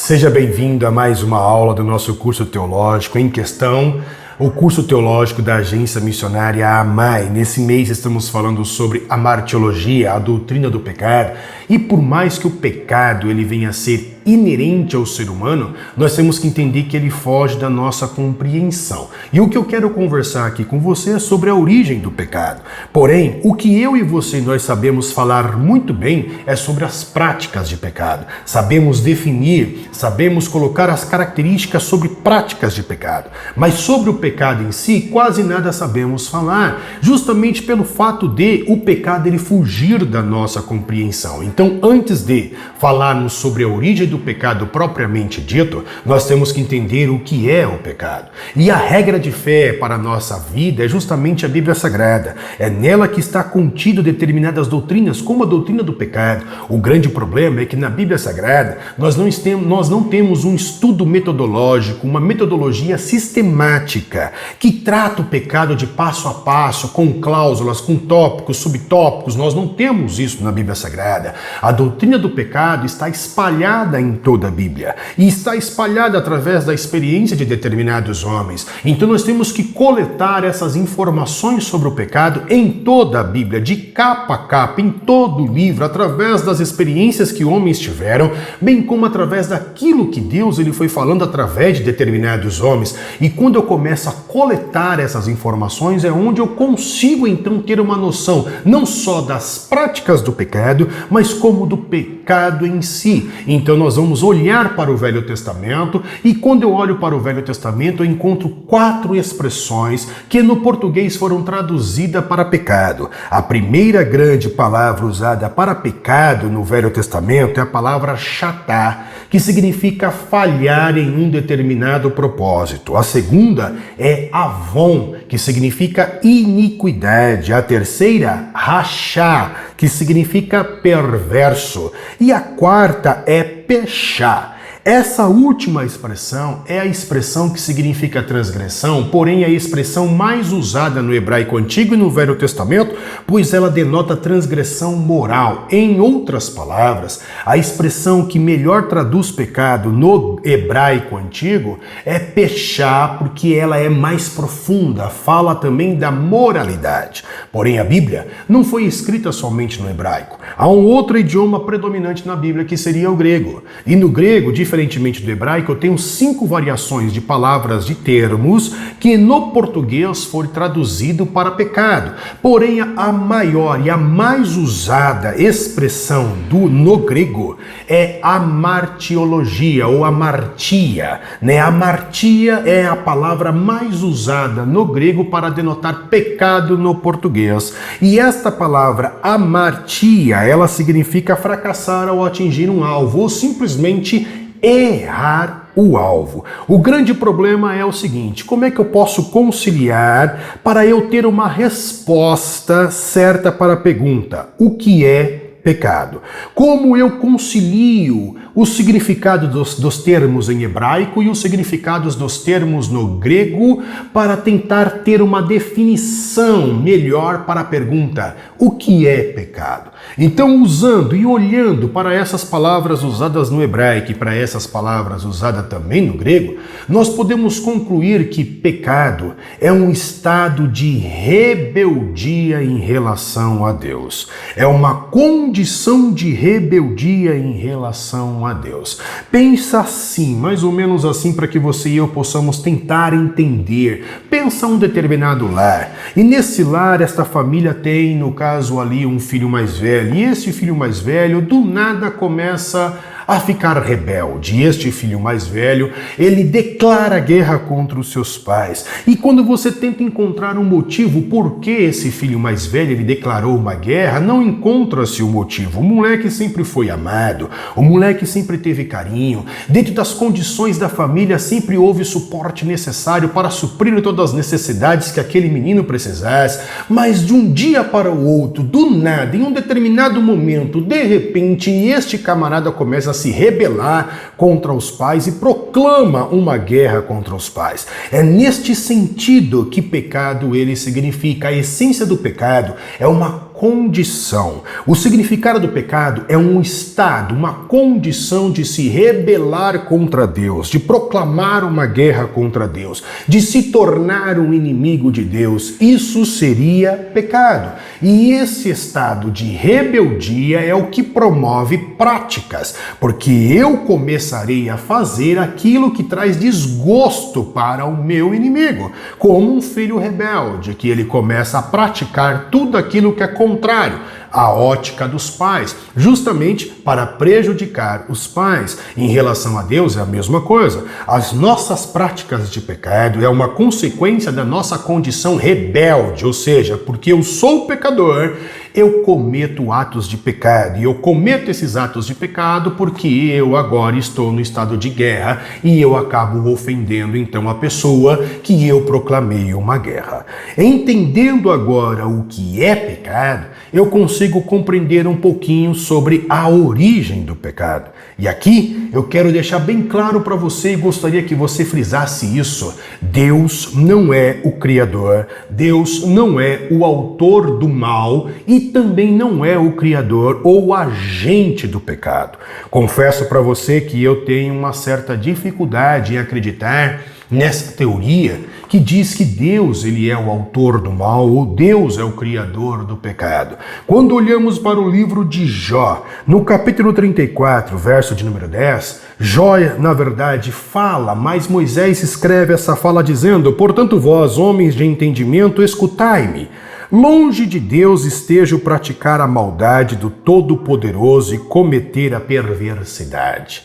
Seja bem-vindo a mais uma aula do nosso curso teológico em questão, o curso teológico da Agência Missionária AMAI. Nesse mês estamos falando sobre a martiologia, a doutrina do pecado, e por mais que o pecado ele venha a ser inerente ao ser humano, nós temos que entender que ele foge da nossa compreensão. E o que eu quero conversar aqui com você é sobre a origem do pecado. Porém, o que eu e você nós sabemos falar muito bem é sobre as práticas de pecado. Sabemos definir, sabemos colocar as características sobre práticas de pecado. Mas sobre o pecado em si, quase nada sabemos falar, justamente pelo fato de o pecado ele fugir da nossa compreensão. Então, antes de falarmos sobre a origem do pecado propriamente dito, nós temos que entender o que é o pecado. E a regra de fé para a nossa vida é justamente a Bíblia Sagrada. É nela que está contido determinadas doutrinas, como a doutrina do pecado. O grande problema é que na Bíblia Sagrada nós não temos um estudo metodológico, uma metodologia sistemática que trata o pecado de passo a passo, com cláusulas, com tópicos, subtópicos. Nós não temos isso na Bíblia Sagrada. A doutrina do pecado está espalhada em toda a Bíblia e está espalhada através da experiência de determinados homens. Então nós temos que coletar essas informações sobre o pecado em toda a Bíblia, de capa a capa, em todo o livro, através das experiências que homens tiveram, bem como através daquilo que Deus ele foi falando através de determinados homens. E quando eu começo a coletar essas informações é onde eu consigo então ter uma noção não só das práticas do pecado, mas como do pecado em si. Então nós vamos olhar para o Velho Testamento e quando eu olho para o Velho Testamento eu encontro 4 expressões que no português foram traduzidas para pecado. A primeira grande palavra usada para pecado no Velho Testamento é a palavra chatá, que significa falhar em um determinado propósito. A segunda é avon, que significa iniquidade. A terceira, rachá, que significa perverso. E a quarta é pechá. Essa última expressão é a expressão que significa transgressão, porém é a expressão mais usada no hebraico antigo e no Velho Testamento, pois ela denota transgressão moral. Em outras palavras, a expressão que melhor traduz pecado no hebraico antigo é pechá, porque ela é mais profunda, fala também da moralidade. Porém, a Bíblia não foi escrita somente no hebraico. Há um outro idioma predominante na Bíblia que seria o grego. E no grego, diferentemente do hebraico, eu tenho 5 variações de palavras, de termos, que no português foi traduzido para pecado. Porém, a maior e a mais usada expressão no grego é a martiologia, ou amartia. Amartia é a palavra mais usada no grego para denotar pecado no português. E esta palavra amartia, ela significa fracassar ao atingir um alvo, ou simplesmente errar o alvo. O grande problema é o seguinte: como é que eu posso conciliar para eu ter uma resposta certa para a pergunta: o que é pecado? Como eu concilio o significado dos termos em hebraico e os significados dos termos no grego para tentar ter uma definição melhor para a pergunta: o que é pecado? Então, usando e olhando para essas palavras usadas no hebraico e para essas palavras usadas também no grego, nós podemos concluir que pecado é um estado de rebeldia em relação a Deus. É uma condição de rebeldia em relação a Deus. Pensa assim, mais ou menos assim, para que você e eu possamos tentar entender. Pensa um determinado lar. E nesse lar, esta família tem, no caso ali, um filho mais velho. E esse filho mais velho, do nada, começa a ficar rebelde. Este filho mais velho, ele declara guerra contra os seus pais. E quando você tenta encontrar um motivo por que esse filho mais velho ele declarou uma guerra, não encontra-se o motivo. O moleque sempre foi amado, o moleque sempre teve carinho. Dentro das condições da família sempre houve suporte necessário para suprir todas as necessidades que aquele menino precisasse. Mas de um dia para o outro, do nada, em um determinado momento, de repente, este camarada começa a se rebelar contra os pais e proclama uma guerra contra os pais. É neste sentido que pecado ele significa. A essência do pecado é uma condição. O significado do pecado é um estado, uma condição de se rebelar contra Deus, de proclamar uma guerra contra Deus, de se tornar um inimigo de Deus. Isso seria pecado. E esse estado de rebeldia é o que promove práticas, porque eu começarei a fazer aquilo que traz desgosto para o meu inimigo, como um filho rebelde, que ele começa a praticar tudo aquilo que é contrário à ótica dos pais, justamente para prejudicar os pais. Em relação a Deus é a mesma coisa. As nossas práticas de pecado é uma consequência da nossa condição rebelde, ou seja, porque eu sou pecador, eu cometo atos de pecado, e eu cometo esses atos de pecado porque eu agora estou no estado de guerra e eu acabo ofendendo então a pessoa que eu proclamei uma guerra. Entendendo agora o que é pecado, eu consigo compreender um pouquinho sobre a origem do pecado. E aqui eu quero deixar bem claro para você e gostaria que você frisasse isso. Deus não é o Criador, Deus não é o autor do mal e também não é o criador ou o agente do pecado. Confesso para você que eu tenho uma certa dificuldade em acreditar nessa teoria que diz que Deus ele é o autor do mal ou Deus é o criador do pecado. Quando olhamos para o livro de Jó, no capítulo 34, verso de número 10, Jó, na verdade, fala, mas Moisés escreve essa fala dizendo: portanto vós, homens de entendimento, escutai-me. Longe de Deus esteja o praticar a maldade do Todo-Poderoso e cometer a perversidade.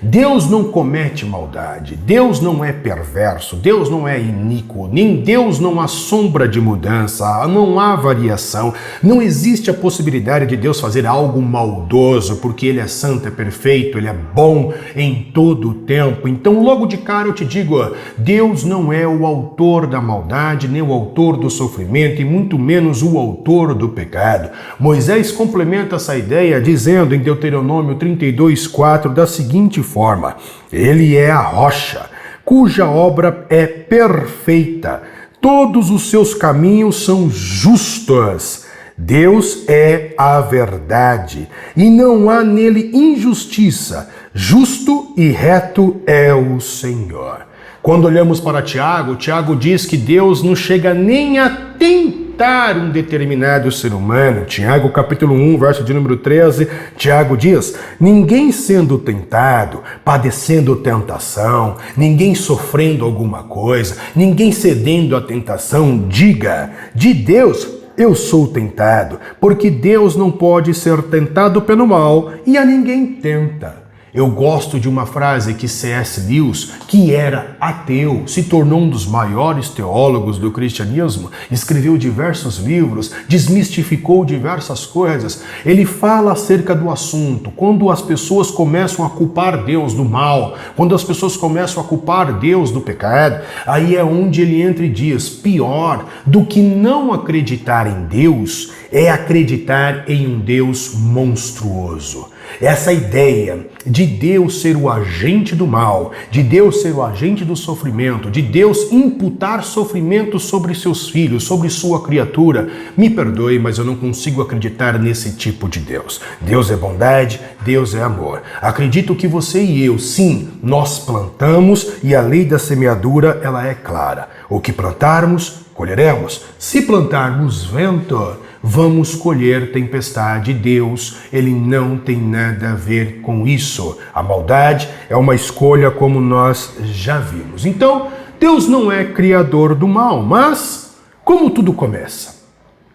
Deus não comete maldade, Deus não é perverso, Deus não é iníquo, nem Deus não há sombra de mudança, não há variação, não existe a possibilidade de Deus fazer algo maldoso, porque Ele é santo, é perfeito, Ele é bom em todo o tempo. Então logo de cara eu te digo, Deus não é o autor da maldade, nem o autor do sofrimento, e muito menos o autor do pecado. Moisés complementa essa ideia dizendo em Deuteronômio 32:4 da seguinte forma: Ele é a rocha, cuja obra é perfeita, todos os seus caminhos são justos. Deus é a verdade, e não há nele injustiça. Justo e reto é o Senhor. Quando olhamos para Tiago, Tiago diz que Deus não chega nem a tentar um determinado ser humano. Tiago capítulo 1, verso de número 13, Tiago diz: ninguém sendo tentado, padecendo tentação, ninguém sofrendo alguma coisa, ninguém cedendo à tentação, diga, de Deus eu sou tentado, porque Deus não pode ser tentado pelo mal e a ninguém tenta. Eu gosto de uma frase que C.S. Lewis, que era ateu, se tornou um dos maiores teólogos do cristianismo, escreveu diversos livros, desmistificou diversas coisas. Ele fala acerca do assunto, quando as pessoas começam a culpar Deus do mal, quando as pessoas começam a culpar Deus do pecado, aí é onde ele entra e diz: pior do que não acreditar em Deus é acreditar em um Deus monstruoso. Essa ideia de Deus ser o agente do mal, de Deus ser o agente do sofrimento, de Deus imputar sofrimento sobre seus filhos, sobre sua criatura, me perdoe, mas eu não consigo acreditar nesse tipo de Deus. Deus é bondade, Deus é amor. Acredito que você e eu, sim, nós plantamos e a lei da semeadura, ela é clara. O que plantarmos, colheremos. Se plantarmos vento, vamos colher tempestade. Deus, ele não tem nada a ver com isso. A maldade é uma escolha, como nós já vimos. Então, Deus não é criador do mal, mas como tudo começa?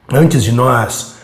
Antes de nós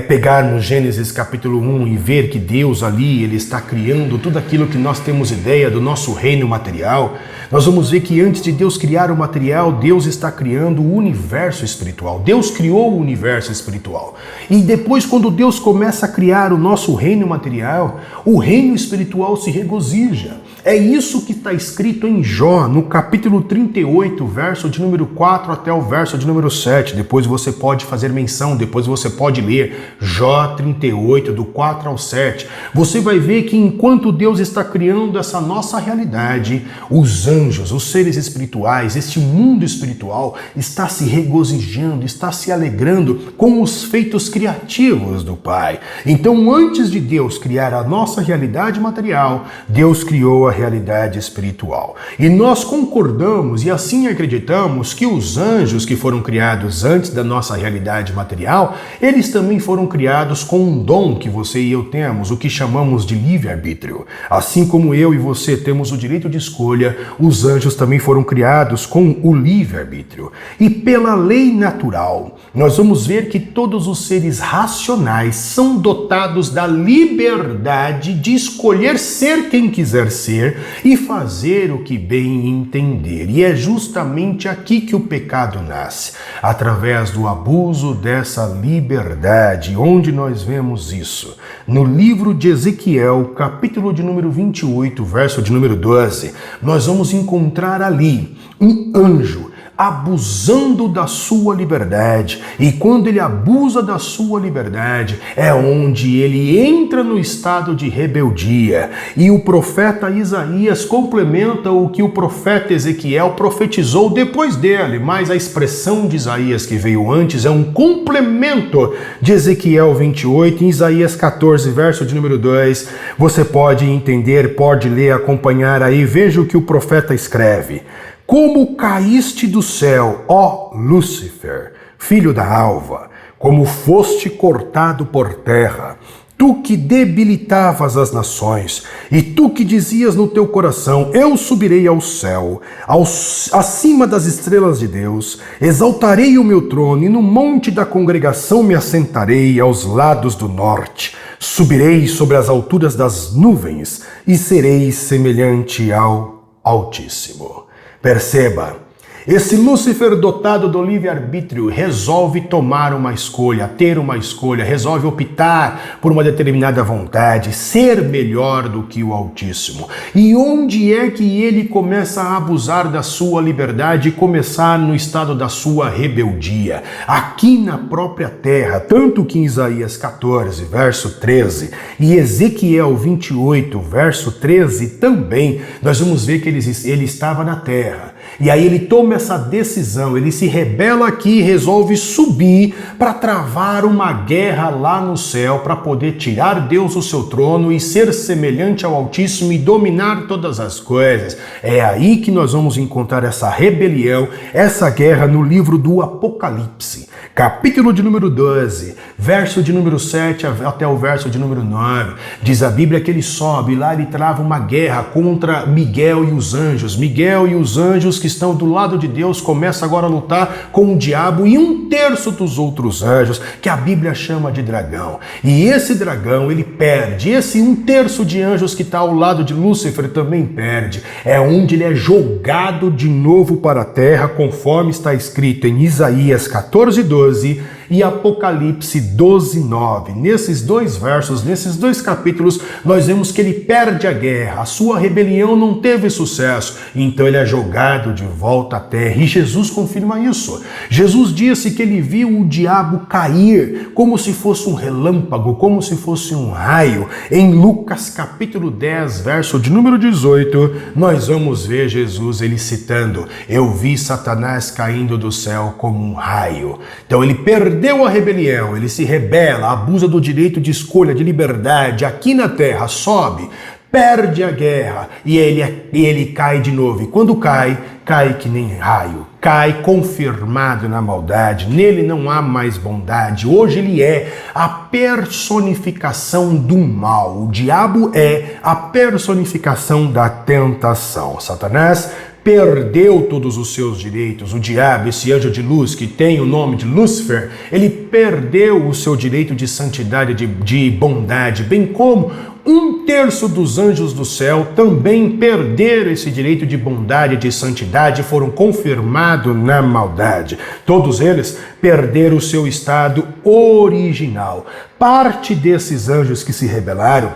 pegarmos Gênesis capítulo 1 e ver que Deus ali, ele está criando tudo aquilo que nós temos ideia do nosso reino material, nós vamos ver que antes de Deus criar o material, Deus está criando o universo espiritual. Deus criou o universo espiritual. E depois, quando Deus começa a criar o nosso reino material, o reino espiritual se regozija. É isso que está escrito em Jó, no capítulo 38, verso de número 4 até o verso de número 7. Depois você pode fazer menção, depois você pode ler Jó 38, do 4 ao 7. Você vai ver que enquanto Deus está criando essa nossa realidade, os anjos, os seres espirituais, este mundo espiritual está se regozijando, está se alegrando com os feitos criativos do Pai. Então, antes de Deus criar a nossa realidade material, Deus criou a realidade espiritual. E nós concordamos e assim acreditamos que os anjos que foram criados antes da nossa realidade material, eles também foram criados com um dom que você e eu temos, o que chamamos de livre-arbítrio. Assim como eu e você temos o direito de escolha, os anjos também foram criados com o livre-arbítrio. E pela lei natural, nós vamos ver que todos os seres racionais são dotados da liberdade de escolher ser quem quiser ser e fazer o que bem entender. E é justamente aqui que o pecado nasce, através do abuso dessa liberdade. Onde nós vemos isso? No livro de Ezequiel, capítulo de número 28, verso de número 12, nós vamos encontrar ali um anjo abusando da sua liberdade. E quando ele abusa da sua liberdade, é onde ele entra no estado de rebeldia. E o profeta Isaías complementa o que o profeta Ezequiel profetizou depois dele, mas a expressão de Isaías que veio antes é um complemento de Ezequiel 28, em Isaías 14, verso de número 2. Você pode entender, pode ler, acompanhar aí, veja o que o profeta escreve. Como caíste do céu, ó Lúcifer, filho da alva, como foste cortado por terra, tu que debilitavas as nações, e tu que dizias no teu coração, eu subirei ao céu, acima das estrelas de Deus, exaltarei o meu trono, e no monte da congregação me assentarei aos lados do norte. Subirei sobre as alturas das nuvens, e serei semelhante ao Altíssimo. Perceba, esse Lúcifer dotado do livre-arbítrio resolve tomar uma escolha, ter uma escolha, resolve optar por uma determinada vontade, ser melhor do que o Altíssimo. E onde é que ele começa a abusar da sua liberdade e começar no estado da sua rebeldia? Aqui na própria terra, tanto que em Isaías 14, verso 13, e Ezequiel 28, verso 13 também, nós vamos ver que ele estava na terra. E aí ele toma essa decisão, ele se rebela aqui e resolve subir para travar uma guerra lá no céu, para poder tirar Deus do seu trono e ser semelhante ao Altíssimo e dominar todas as coisas. É aí que nós vamos encontrar essa rebelião, essa guerra no livro do Apocalipse, capítulo de número 12, verso de número 7 até o verso de número 9. Diz a Bíblia que ele sobe, lá ele trava uma guerra contra Miguel e os anjos. Miguel e os anjos que estão do lado de Deus começam agora a lutar com o diabo e um terço dos outros anjos, que a Bíblia chama de dragão. E esse dragão, ele perde. Esse um terço de anjos que está ao lado de Lúcifer também perde. É onde ele é jogado de novo para a terra, conforme está escrito em Isaías 14, 12 e Apocalipse 12, 9. Nesses dois versos, nesses dois capítulos, nós vemos que ele perde a guerra, a sua rebelião não teve sucesso, então ele é jogado de volta à terra. E Jesus confirma isso. Jesus disse que ele viu o diabo cair como se fosse um relâmpago, como se fosse um raio. Em Lucas capítulo 10, verso de número 18, nós vamos ver Jesus ele citando: eu vi Satanás caindo do céu como um raio. Então ele perdeu a rebelião, ele se rebela, abusa do direito de escolha, de liberdade, aqui na terra, sobe, perde a guerra e ele cai de novo. E quando cai que nem raio, cai confirmado na maldade, nele não há mais bondade. Hoje ele é a personificação do mal, o diabo é a personificação da tentação. Satanás perdeu todos os seus direitos. O diabo, esse anjo de luz que tem o nome de Lúcifer, ele perdeu o seu direito de santidade, de bondade, bem como um terço dos anjos do céu também perderam esse direito de bondade, de santidade, foram confirmados na maldade. Todos eles perderam o seu estado original. Parte desses anjos que se rebelaram,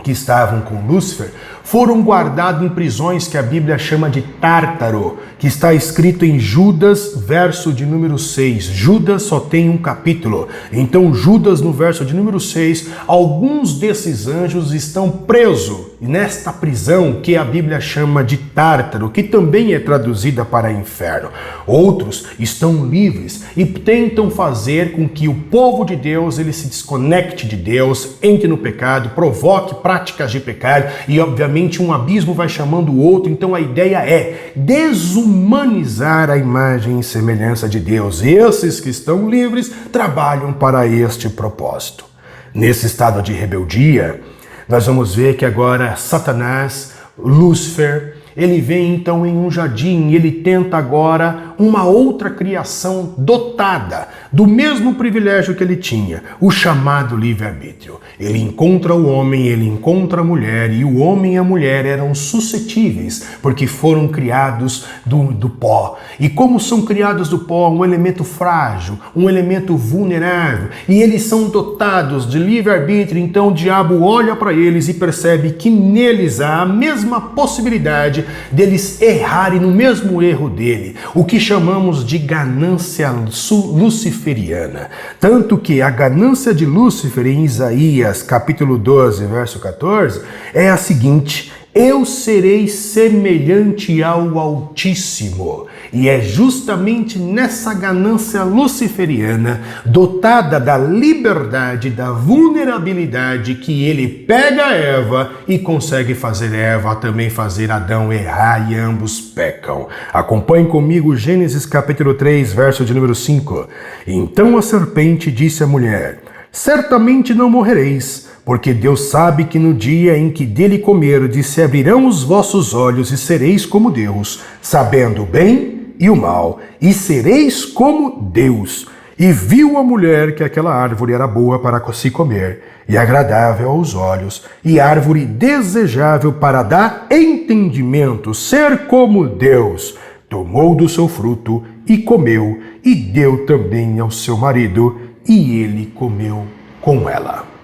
que estavam com Lúcifer, foram guardados em prisões que a Bíblia chama de Tártaro, que está escrito em Judas, verso de número 6. Judas só tem um capítulo. Então, Judas, no verso de número 6, alguns desses anjos estão presos nesta prisão que a Bíblia chama de Tártaro, que também é traduzida para inferno. Outros estão livres e tentam fazer com que o povo de Deus ele se desconecte de Deus, entre no pecado, provoque práticas de pecado e, obviamente, um abismo vai chamando o outro. Então, a ideia é desumanizar a imagem e semelhança de Deus. Esses que estão livres trabalham para este propósito. Nesse estado de rebeldia, nós vamos ver que agora Satanás, Lúcifer, ele vem então em um jardim e ele tenta agora uma outra criação dotada do mesmo privilégio que ele tinha, o chamado livre-arbítrio. Ele encontra o homem, ele encontra a mulher, e o homem e a mulher eram suscetíveis, porque foram criados do pó. E como são criados do pó, um elemento frágil, um elemento vulnerável, e eles são dotados de livre-arbítrio, então o diabo olha para eles e percebe que neles há a mesma possibilidade deles errarem no mesmo erro dele, o que chamamos de ganância luciferiana. Tanto que a ganância de Lúcifer em Isaías capítulo 12, verso 14, é a seguinte: eu serei semelhante ao Altíssimo. E é justamente nessa ganância luciferiana, dotada da liberdade, da vulnerabilidade, que ele pega Eva e consegue fazer Eva também fazer Adão errar, e ambos pecam. Acompanhe comigo Gênesis capítulo 3, verso de número 5. Então a serpente disse à mulher: certamente não morrereis, porque Deus sabe que no dia em que dele comerdes se abrirão os vossos olhos e sereis como Deus, sabendo o bem e o mal, e sereis como Deus. E viu a mulher que aquela árvore era boa para se comer, e agradável aos olhos, e árvore desejável para dar entendimento, ser como Deus. Tomou do seu fruto e comeu, e deu também ao seu marido, e ele comeu com ela.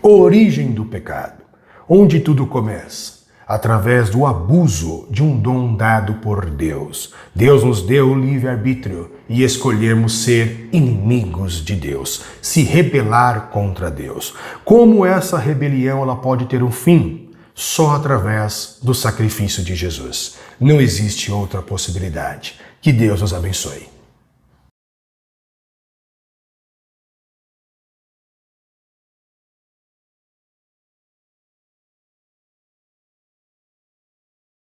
Origem do pecado. Onde tudo começa? Através do abuso de um dom dado por Deus. Deus nos deu o livre-arbítrio e escolhemos ser inimigos de Deus, se rebelar contra Deus. Como essa rebelião ela pode ter um fim? Só através do sacrifício de Jesus. Não existe outra possibilidade. Que Deus nos abençoe.